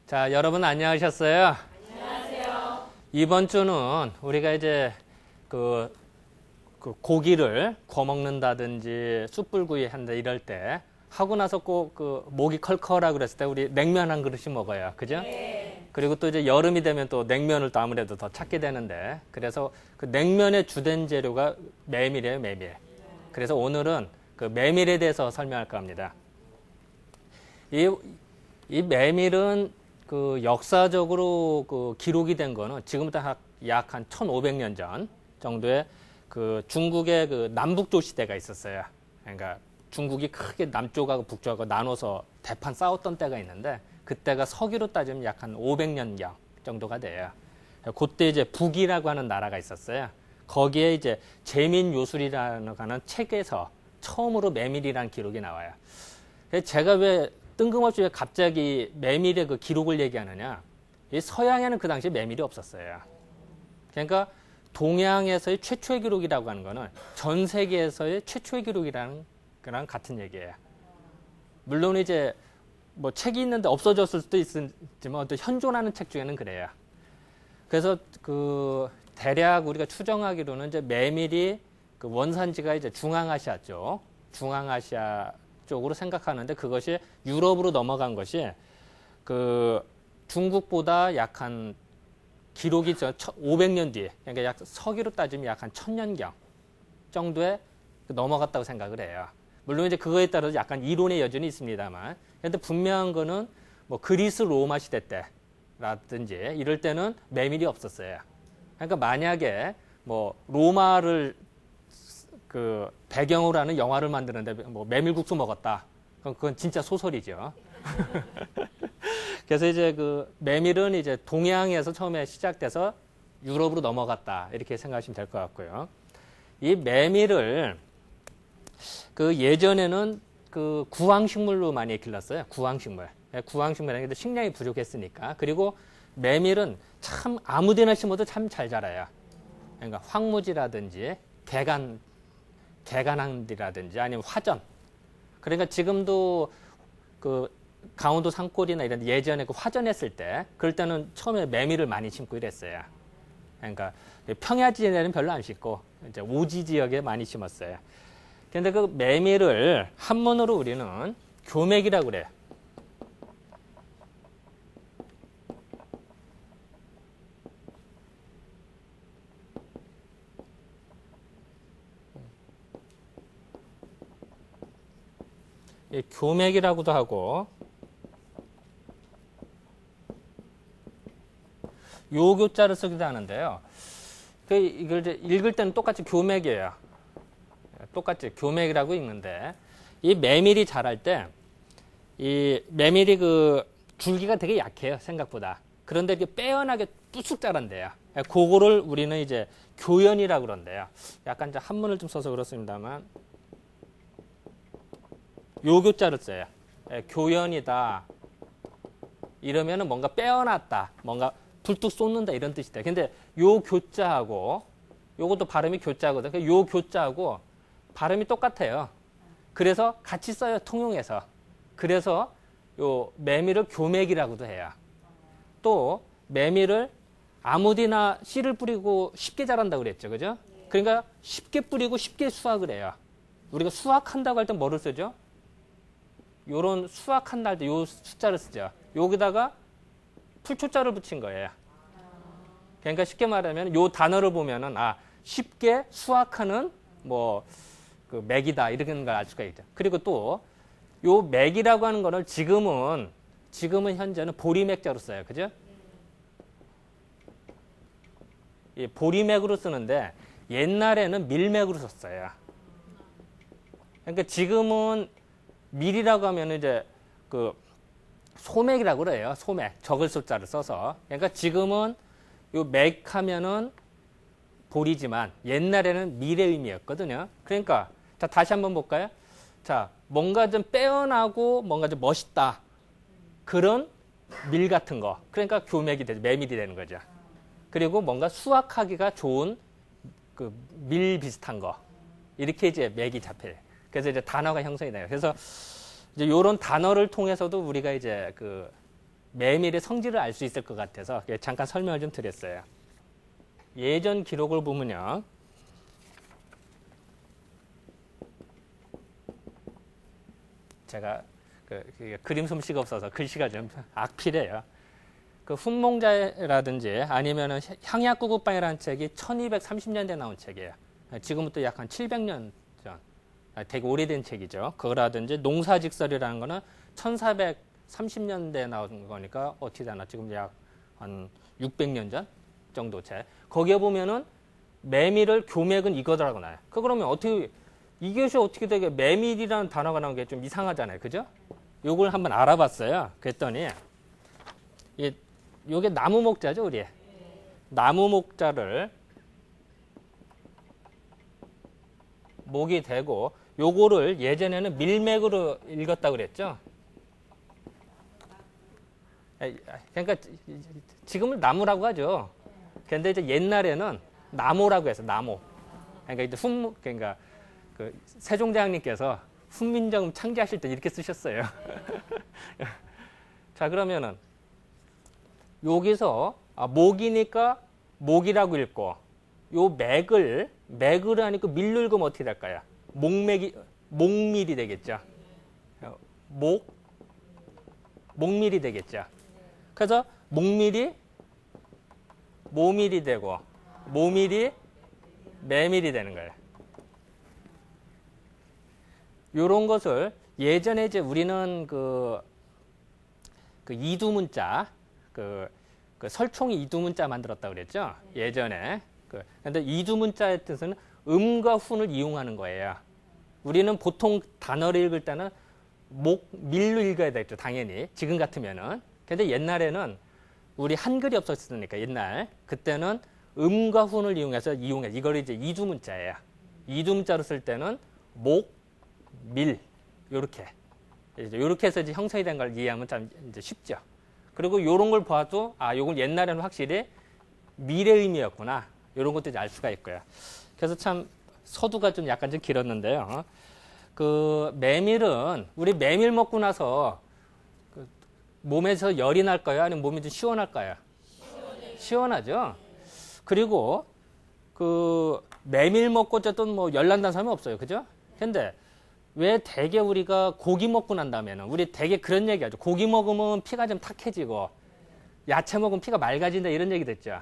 자, 여러분 안녕하셨어요? 안녕하세요. 이번 주는 우리가 이제 그 고기를 구워 먹는다든지 숯불구이 한다 이럴 때 하고 나서 꼭 그 목이 컬컬하고 그랬을 때 우리 냉면 한 그릇씩 먹어요. 그죠? 네. 그리고 또 이제 여름이 되면 또 냉면을 또 아무래도 더 찾게 되는데 그래서 그 냉면의 주된 재료가 메밀이에요, 메밀. 그래서 오늘은 그 메밀에 대해서 설명할까 합니다. 이 메밀은 그 역사적으로 그 기록이 된 거는 지금부터 약 한 1500년 전 정도에 그 중국의 그 남북조 시대가 있었어요. 그러니까 중국이 크게 남쪽하고 북쪽하고 나눠서 대판 싸웠던 때가 있는데 그때가 서기로 따지면 약 한 500년경 정도가 돼요. 그때 이제 북이라고 하는 나라가 있었어요. 거기에 이제 제민요술이라는 책에서 처음으로 메밀이라는 기록이 나와요. 제가 왜 뜬금없이 왜 갑자기 메밀의 그 기록을 얘기하느냐. 이 서양에는 그 당시에 메밀이 없었어요. 그러니까 동양에서의 최초의 기록이라고 하는 거는 전 세계에서의 최초의 기록이라는 거랑 같은 얘기예요. 물론 이제 뭐 책이 있는데 없어졌을 수도 있지만 또 현존하는 책 중에는 그래요. 그래서 그 대략 우리가 추정하기로는 이제 메밀이 그 원산지가 이제 중앙아시아 쪽, 중앙아시아 쪽으로 생각하는데 그것이 유럽으로 넘어간 것이 그 중국보다 약 한 기록이 500년 뒤에, 그러니까 약 서기로 따지면 약 한 1000년경 정도에 넘어갔다고 생각을 해요. 물론 이제 그거에 따라서 약간 이론의 여전히 있습니다만, 그런데 분명한 거는 뭐 그리스 로마 시대 때라든지 이럴 때는 메밀이 없었어요. 그러니까 만약에 뭐 로마를 그 배경으로 하는 영화를 만드는데 뭐 메밀국수 먹었다. 그럼 그건 진짜 소설이죠. 그래서 이제 그 메밀은 이제 동양에서 처음에 시작돼서 유럽으로 넘어갔다. 이렇게 생각하시면 될 것 같고요. 이 메밀을 그 예전에는 그 구황식물로 많이 길렀어요. 구황식물. 구황식물은 식량이 부족했으니까. 그리고 메밀은 참 아무데나 심어도 참 잘 자라요. 그러니까 황무지라든지 개간항이라든지 아니면 화전. 그러니까 지금도 그 강원도 산골이나 이런 예전에 그 화전했을 때 그럴 때는 처음에 메밀을 많이 심고 이랬어요. 그러니까 평야지대는 별로 안 심고 이제 오지 지역에 많이 심었어요. 그런데 그 메밀을 한문으로 우리는 교맥이라고 그래요. 교맥이라고도 하고 요교자를 쓰기도 하는데요. 이걸 이제 읽을 때는 똑같이 교맥이에요. 똑같이 교맥이라고 읽는데 이 메밀이 자랄 때 이 메밀이 그 줄기가 되게 약해요. 생각보다. 그런데 이렇게 빼어나게 뚝뚝 자란대요. 그거를 우리는 이제 교연이라고 그런대요. 약간 이제 한문을 좀 써서 그렇습니다만 요교자를 써요. 교연이다. 이러면은 뭔가 빼어났다. 뭔가 불뚝 쏟는다 이런 뜻이 돼요. 근데 요 교자하고 요것도 발음이 교자거든요. 요 교자하고 발음이 똑같아요. 그래서 같이 써요. 통용해서. 그래서 요 메밀을 교맥이라고도 해요. 또 메밀을 아무데나 씨를 뿌리고 쉽게 자란다고 그랬죠. 그죠? 그러니까 쉽게 뿌리고 쉽게 수확을 해요. 우리가 수확한다고 할 때 뭐를 쓰죠? 요런 수확한다 할 때 요 숫자를 쓰죠. 여기다가 풀초자를 붙인 거예요. 그러니까 쉽게 말하면 요 단어를 보면은 쉽게 수확하는 뭐 그 맥이다 이런 걸 알 수가 있죠. 그리고 또 요 맥이라고 하는 거를 지금은 현재는 보리맥자로 써요. 그죠? 이 보리맥으로 쓰는데 옛날에는 밀맥으로 썼어요. 그러니까 지금은 밀이라고 하면 이제 그 소맥이라고 그래요. 소맥. 적을 숫자를 써서. 그러니까 지금은 요 맥 하면은 보리지만 옛날에는 밀의 의미였거든요. 그러니까 자, 다시 한번 볼까요? 자, 뭔가 좀 빼어나고 뭔가 좀 멋있다. 그런 밀 같은 거. 그러니까 교맥이 되죠. 메밀이 되는 거죠. 그리고 뭔가 수확하기가 좋은 그 밀 비슷한 거. 이렇게 이제 맥이 잡혀요. 그래서 이제 단어가 형성이 돼요. 그래서 이제 이런 단어를 통해서도 우리가 이제 그 메밀의 성질을 알 수 있을 것 같아서 잠깐 설명을 좀 드렸어요. 예전 기록을 보면요. 제가 그림 솜씨가 없어서 글씨가 좀 악필해요. 그 훈몽자라든지 아니면은 향약구급방이라는 책이 1230년대에 나온 책이에요. 지금부터 약 한 700년 전, 되게 오래된 책이죠. 그거라든지 농사직설이라는 거는 1430년대에 나온 거니까 어떻게 되나 지금 약 한 600년 전 정도 책. 거기에 보면은 메밀을 교맥은 이거더라고 나요. 그러면 어떻게 이것이 어떻게 되게 메밀이라는 단어가 나온 게 좀 이상하잖아요. 그죠? 요걸 한번 알아봤어요. 그랬더니 요게 나무 목자죠, 우리. 나무 목자를 목이 되고 요거를 예전에는 밀맥으로 읽었다고 그랬죠. 그러니까 지금은 나무라고 하죠. 근데 이제 옛날에는 나모라고 해서 나모. 그러니까 이제 그러니까 그 세종대왕님께서 훈민정음 창제하실 때 이렇게 쓰셨어요. 자, 그러면은 여기서 목이니까 목이라고 읽고 요 맥을 하니까 밀로 읽으면 어떻게 될까요? 목밀이 되겠죠. 목밀이 되겠죠. 그래서 목밀이 모밀이 되고 모밀이 메밀이 되는 거예요. 요런 것을 예전에 이제 우리는 그 이두문자, 그 설총이 이두문자 만들었다고 그랬죠. 예전에. 근데 이두문자의 뜻은 음과 훈을 이용하는 거예요. 우리는 보통 단어를 읽을 때는 밀로 읽어야 되겠죠. 당연히. 지금 같으면은. 근데 옛날에는 우리 한글이 없었으니까 옛날. 그때는 음과 훈을 이용해서 이걸 이제 이두문자예요. 이두문자로 쓸 때는 밀. 요렇게 해서 이제 형성이 된 걸 이해하면 참 이제 쉽죠. 그리고 요런 걸 봐도 요건 옛날에는 확실히 밀의 의미였구나. 요런 것도 이제 알 수가 있고요. 그래서 참 서두가 좀 약간 좀 길었는데요. 그 메밀은 우리 메밀 먹고 나서 몸에서 열이 날까요? 아니면 몸이 좀 시원할까요? 시원하죠. 그리고 그 메밀 먹고 어쨌든 뭐 열 난다는 사람이 없어요. 그죠? 근데 왜 대개 우리가 고기 먹고 난 다음에는 우리 대개 그런 얘기 하죠. 고기 먹으면 피가 좀 탁해지고 야채 먹으면 피가 맑아진다 이런 얘기 듣죠.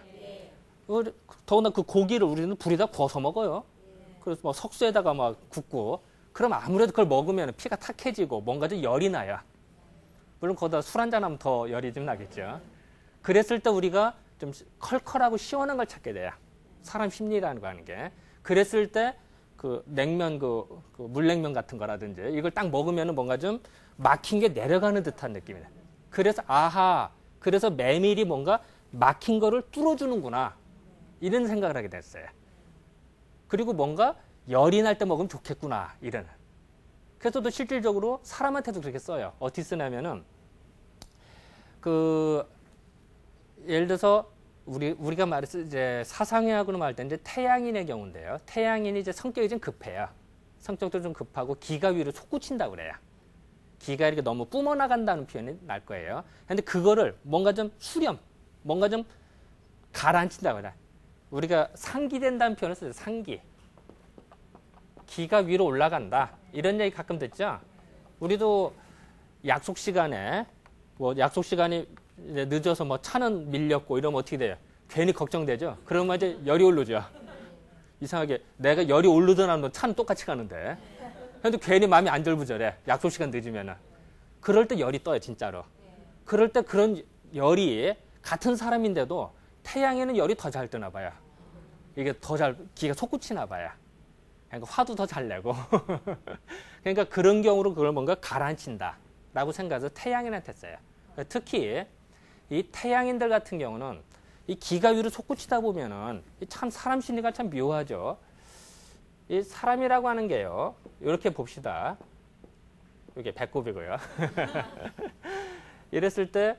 더구나 그 고기를 우리는 불에다 구워서 먹어요. 그래서 막 석쇠에다가 막 굽고 그럼 아무래도 그걸 먹으면 피가 탁해지고 뭔가 좀 열이 나요. 물론 거기다 술 한잔 하면 더 열이 좀 나겠죠. 그랬을 때 우리가 좀 컬컬하고 시원한 걸 찾게 돼요. 사람 심리라는 거 하는 게. 그랬을 때 그 냉면, 그 물냉면 같은 거라든지 이걸 딱 먹으면 뭔가 좀 막힌 게 내려가는 듯한 느낌이에요. 그래서 그래서 메밀이 뭔가 막힌 거를 뚫어주는구나. 이런 생각을 하게 됐어요. 그리고 뭔가 열이 날 때 먹으면 좋겠구나. 이런. 그래서 또 실질적으로 사람한테도 그렇게 써요. 어떻게 쓰냐면은 예를 들어서 우리가 말해서 이제 사상의학으로 말할 때 이제 태양인의 경우인데요. 태양인이 이제 성격이 좀 급해요. 성격도 좀 급하고 기가 위로 솟구친다고 그래요. 기가 이렇게 너무 뿜어나간다는 표현이 날 거예요. 근데 그거를 뭔가 좀 뭔가 좀 가라앉힌다고 해요. 우리가 상기된다는 표현을 써요. 상기. 기가 위로 올라간다. 이런 얘기 가끔 듣죠? 우리도 약속 시간이 이제 늦어서 뭐 차는 밀렸고 이러면 어떻게 돼요? 괜히 걱정되죠? 그러면 이제 열이 오르죠. 이상하게 내가 열이 오르더라도 차는 똑같이 가는데. 근데 괜히 마음이 안절부절해. 약속 시간 늦으면은. 그럴 때 열이 떠요, 진짜로. 그럴 때 그런 열이 같은 사람인데도 태양에는 열이 더 잘 뜨나 봐요. 이게 기가 솟구치나 봐요. 그러니까 화도 더 잘 내고. 그러니까 그런 경우로 그걸 뭔가 가라앉힌다. 라고 생각해서 태양인한테 써요. 특히 이 태양인들 같은 경우는 이 기가 위로 솟구치다 보면은 참 사람 심리가 참 묘하죠. 이 사람이라고 하는 게요. 이렇게 봅시다. 이게 배꼽이고요. 이랬을 때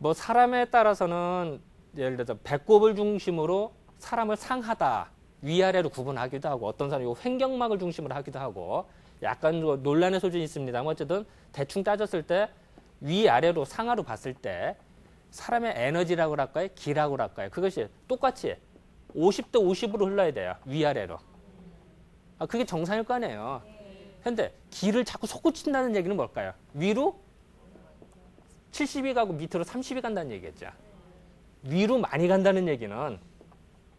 뭐 사람에 따라서는 예를 들어서 배꼽을 중심으로 사람을 상하다, 위아래로 구분하기도 하고 어떤 사람이 횡격막을 중심으로 하기도 하고 약간 논란의 소진이 있습니다만 어쨌든 대충 따졌을 때 위아래로 상하로 봤을 때 사람의 에너지라고 할까요? 기라고 할까요? 그것이 똑같이 50대 50으로 흘러야 돼요. 위아래로. 그게 정상일 거 아니에요. 근데 기를 자꾸 솟구친다는 얘기는 뭘까요? 위로 70이 가고 밑으로 30이 간다는 얘기겠죠. 위로 많이 간다는 얘기는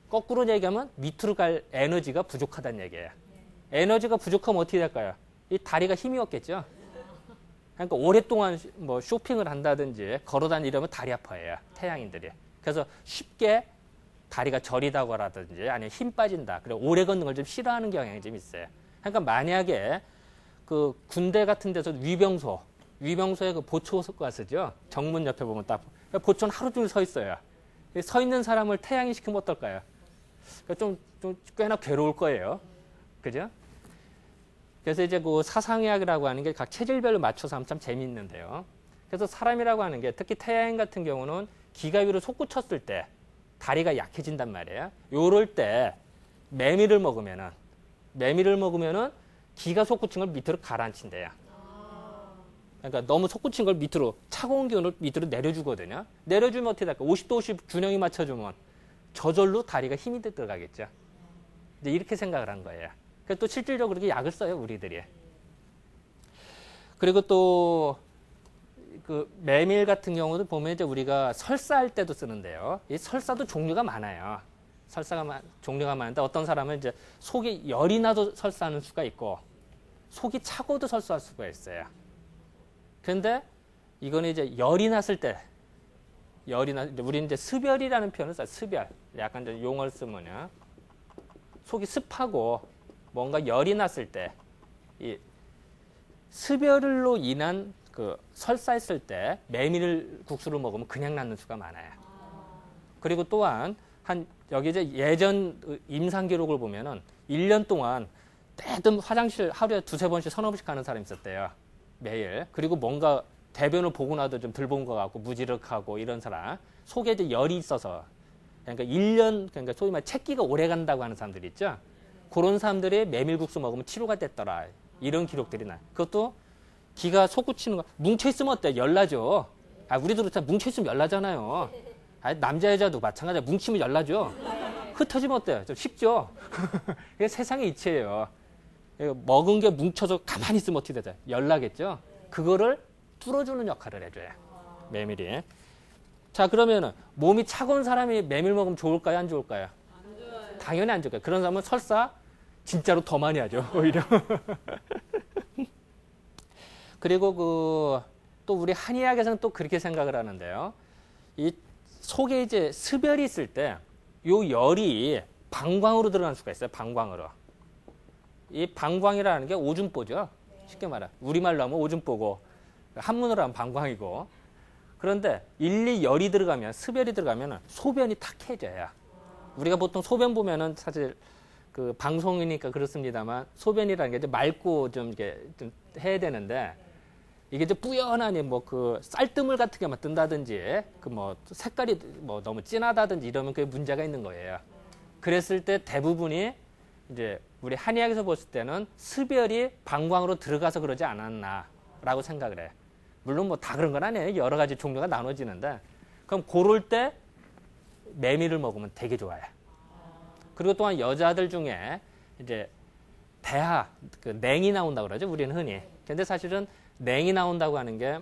거꾸로 얘기하면 밑으로 갈 에너지가 부족하다는 얘기예요. 에너지가 부족하면 어떻게 될까요? 이 다리가 힘이 없겠죠. 그러니까 오랫동안 뭐 쇼핑을 한다든지 걸어 다니려면 다리 아파해요. 태양인들이. 그래서 쉽게 다리가 저리다고 라든지 아니면 힘 빠진다. 그리고 오래 걷는 걸 좀 싫어하는 경향이 좀 있어요. 그러니까 만약에 그 군대 같은 데서 위병소에 그 보초가 쓰죠. 정문 옆에 보면 딱 보초는 하루 종일 서 있어요. 서 있는 사람을 태양이 시키면 어떨까요? 그러니까 좀 꽤나 괴로울 거예요. 그죠? 그래서 이제 그 사상의학이라고 하는 게 각 체질별로 맞춰서 하면 참 재미있는데요. 그래서 사람이라고 하는 게 특히 태양인 같은 경우는 기가 위로 솟구쳤을 때 다리가 약해진단 말이에요. 요럴 때 메밀을 먹으면은 기가 솟구친 걸 밑으로 가라앉힌대요. 그러니까 너무 솟구친 걸 밑으로 차가운 기운을 밑으로 내려주거든요. 내려주면 어떻게 될까? 50도 50 균형이 맞춰주면 저절로 다리가 힘이 들어가겠죠. 이제 이렇게 생각을 한 거예요. 그래서 또 실질적으로 그렇게 약을 써요, 우리들이. 그리고 또 그 메밀 같은 경우도 보면 이제 우리가 설사할 때도 쓰는데요. 이 설사도 종류가 많아요. 종류가 많은데 어떤 사람은 이제 속이 열이 나도 설사하는 수가 있고 속이 차고도 설사할 수가 있어요. 그런데 이거는 이제 열이 났을 때 우리는 이제 습열이라는 표현을 써요. 습열. 약간 이제 용어를 쓰면요. 속이 습하고 뭔가 열이 났을 때 이 습열로 인한 그 설사했을 때 메밀 국수를 먹으면 그냥 낫는 수가 많아요. 그리고 또한 여기 이제 예전 임상 기록을 보면은 1년 동안 매번 화장실 하루에 2-3번씩 서너 번씩 가는 사람이 있었대요. 매일. 그리고 뭔가 대변을 보고 나도 좀 덜 본 것 같고 무지력하고 이런 사람. 속에 이제 열이 있어서. 그러니까 1년, 그러니까 소위 말해 채기가 오래 간다고 하는 사람들 있죠. 그런 사람들이 메밀국수 먹으면 치료가 됐더라. 이런 기록들이 나요. 그것도 기가 솟구치는 거. 뭉쳐있으면 어때? 열나죠. 우리도 그렇잖아. 뭉쳐있으면 열나잖아요. 남자, 여자도 마찬가지야. 뭉치면 열나죠. 흩어지면 어때요? 좀 쉽죠? 이게 세상의 이치예요. 먹은 게 뭉쳐서 가만히 있으면 어떻게 되죠? 열나겠죠? 그거를 뚫어주는 역할을 해줘요. 메밀이. 자, 그러면은 몸이 차가운 사람이 메밀 먹으면 좋을까요? 안 좋을까요? 안 좋아요. 당연히 안 좋을까요? 그런 사람은 설사 진짜로 더 많이 하죠. 오히려. 그리고 또 우리 한의학에서는 또 그렇게 생각을 하는데요. 이 속에 이제 습열이 있을 때 요 열이 방광으로 들어갈 수가 있어요. 방광으로. 이 방광이라는 게 오줌보죠. 쉽게 말해. 우리말로 하면 오줌보고 한문으로 하면 방광이고. 그런데 열이 들어가면 습열이 들어가면 소변이 탁해져요. 우리가 보통 소변 보면은 사실 그 방송이니까 그렇습니다만 소변이라는 게 이제 맑고 좀 이렇게 좀 해야 되는데 이게 이제 뿌연하니 뭐 그 쌀뜨물 같은 게만 뜬다든지 그 뭐 색깔이 뭐 너무 진하다든지 이러면 그게 문제가 있는 거예요. 그랬을 때 대부분이 이제 우리 한의학에서 봤을 때는 습열이 방광으로 들어가서 그러지 않았나라고 생각을 해요. 물론 뭐 다 그런 건 아니에요. 여러 가지 종류가 나눠지는데 그럼 고럴 때 메밀을 먹으면 되게 좋아요. 그리고 또한 여자들 중에 이제 대하, 그 냉이 나온다고 그러죠. 우리는 흔히. 근데 사실은 냉이 나온다고 하는 게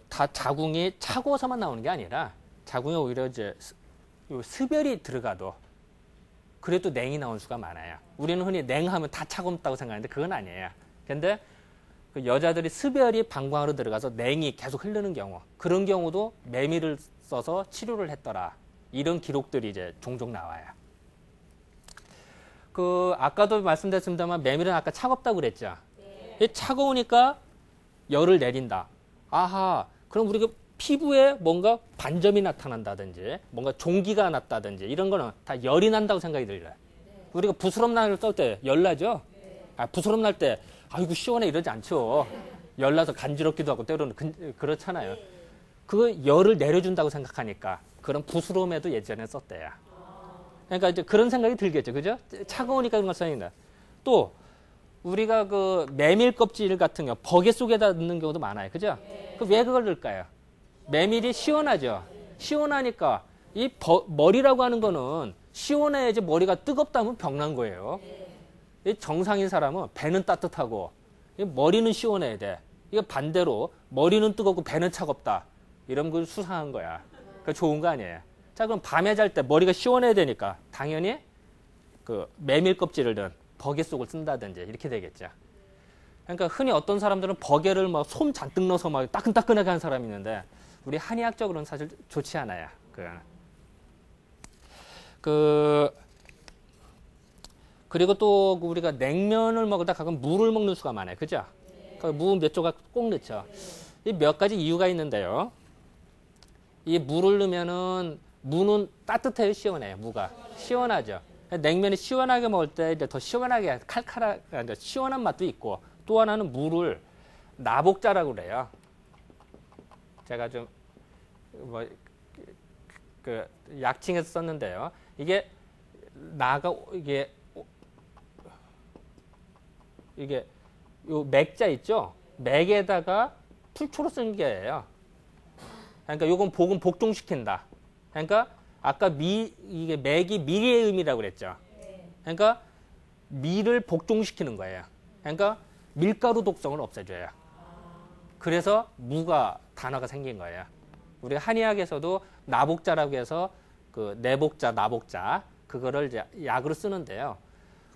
다 자궁이 차고서만 나오는 게 아니라 자궁에 오히려 이제 습열이 들어가도 그래도 냉이 나온 수가 많아요. 우리는 흔히 냉하면 다 차갑다고 생각하는데 그건 아니에요. 근데 그 여자들이 습열이 방광으로 들어가서 냉이 계속 흐르는 경우, 그런 경우도 메밀을 써서 치료를 했더라. 이런 기록들이 이제 종종 나와요. 아까도 말씀드렸습니다만 메밀은 아까 차갑다고 그랬죠. 네. 차가우니까 열을 내린다. 아하, 그럼 우리가 피부에 뭔가 반점이 나타난다든지 뭔가 종기가 났다든지 이런 거는 다 열이 난다고 생각이 들어요. 네. 우리가 부스럼 날을 쏠 때 열나죠? 네. 부스럼 날 때 아이고 시원해 이러지 않죠. 열나서 간지럽기도 하고 때로는 그렇잖아요. 그 열을 내려준다고 생각하니까 그런 부스럼에도 예전에 썼대요. 그러니까 이제 그런 생각이 들겠죠. 그죠? 차가우니까 그런 걸 써야 된다. 또 우리가 그 메밀 껍질 같은 경우 버개 속에다 넣는 경우도 많아요. 그죠? 그 왜 그걸 넣을까요? 메밀이 시원하죠. 시원하니까 이 머리라고 하는 거는 시원해야지 머리가 뜨겁다면 병난 거예요. 이 정상인 사람은 배는 따뜻하고 머리는 시원해야 돼. 이거 반대로 머리는 뜨겁고 배는 차갑다. 이런 건 수상한 거야. 그 좋은 거 아니에요. 자, 그럼 밤에 잘 때 머리가 시원해야 되니까 당연히 그 메밀 껍질을 넣은 버개 속을 쓴다든지 이렇게 되겠죠. 그러니까 흔히 어떤 사람들은 버개를 막 솜 잔뜩 넣어서 막 따끈따끈하게 하는 사람이 있는데 우리 한의학적으로는 사실 좋지 않아요. 그리고 또 우리가 냉면을 먹을 때 가끔 무를 먹는 수가 많아요. 그죠? 그 무 몇 조각 꼭 넣죠. 이 몇 가지 이유가 있는데요. 이 무를 넣으면은 무는 따뜻해요, 시원해요. 무가 시원하죠. 냉면이 시원하게 먹을 때 이제 더 시원하게 칼칼하게 시원한 맛도 있고 또 하나는 무를 나복자라고 그래요. 제가 좀 뭐 그 약칭해서 썼는데요. 이게 이게 요 맥자 있죠? 맥에다가 풀초로 쓴 게예요. 그러니까 요건 복은 복종시킨다. 그러니까 아까 이게 맥이 미의 의미라고 그랬죠. 그러니까 미를 복종시키는 거예요. 그러니까 밀가루 독성을 없애줘요. 그래서 무가 단어가 생긴 거예요. 우리 한의학에서도 나복자라고 해서 그 내복자, 나복자 그거를 이제 약으로 쓰는데요.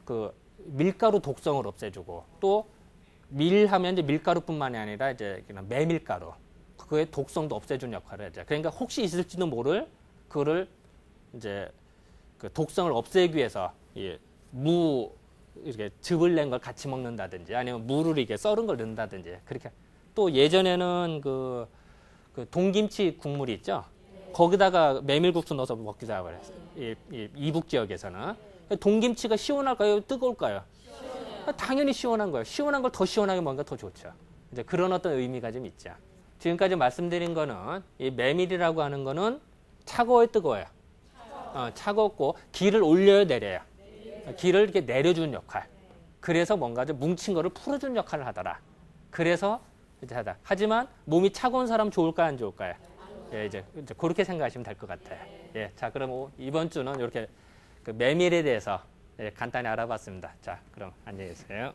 그 밀가루 독성을 없애주고 또 밀하면 이제 밀가루뿐만이 아니라 이제 메밀가루 그거의 독성도 없애주는 역할을 하죠. 그러니까 혹시 있을지도 모를 그거를 이제 그 독성을 없애기 위해서 이 무 이렇게 즙을 낸 걸 같이 먹는다든지 아니면 무를 이렇게 썰은 걸 넣는다든지 그렇게 또 예전에는 그 동김치 국물이 있죠. 거기다가 메밀국수 넣어서 먹기도 하고 그랬어요. 이북 지역에서는 동김치가 시원할까요? 뜨거울까요? 당연히 시원한 거예요. 시원한 걸 더 시원하게 먹으니까 더 좋죠. 이제 그런 어떤 의미가 좀 있죠. 지금까지 말씀드린 거는 이 메밀이라고 하는 거는 차가워요, 뜨거워요? 차갑고 기를 올려요, 내려요? 기를 이렇게 내려주는 역할. 그래서 뭔가 좀 뭉친 거를 풀어주는 역할을 하더라. 그래서 이제 하다. 하지만 몸이 차가운 사람 좋을까요, 안 좋을까요? 예, 이제 그렇게 생각하시면 될 것 같아요. 예, 자, 그럼 이번 주는 이렇게 그 메밀에 대해서 간단히 알아봤습니다. 자, 그럼 안녕히 계세요.